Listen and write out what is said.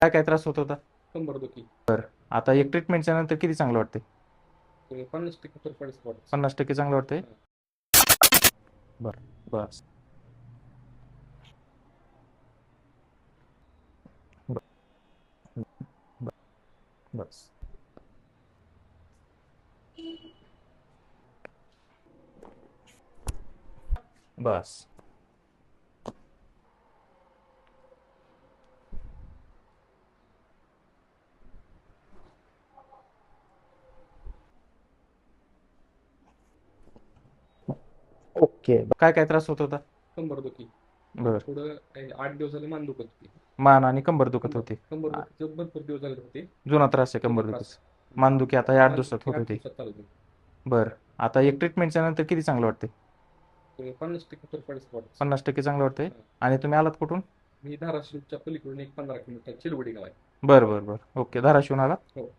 काय काय त्रास होत होता? कंबरदुखी. आता एक ट्रीटमेंटच्या नंतर किती चांगलं वाटते? 50% फरक पडायचं वाटतं. 50% चांगलं वाटतंय. हा. बरं. बस. ब- ब- बस. बस. ओके. काय काय त्रास होत होता? कंबरदुखी. बर. पुढं 8 दिवस झाले मान दुखत होती. मान आणि कंबर दुखत होती. कंबरदुखीचं भरपूर दिवस झाले होते. जुना त्रास आहे जुना कंबर त्रास. दुखीचा. मानदुखी आता या 8 दिवसात मानदुखी होत 8 होती. दिवसात चालू होती. बरं. आता एक ट्रीटमेंटच्या नंतर किती चांगलं वाटते? 50% फरक पडायचं वाटतं. 50% चांगलं वाटतंय. हा. आणि तुम्ही आलात कुठून? मी धाराशिवच्या पलीकडून एक 15 किलोमीटर चिलवडी गाव आहे. बरं बरं बरं. ओके. धाराशिवून आलात? हो.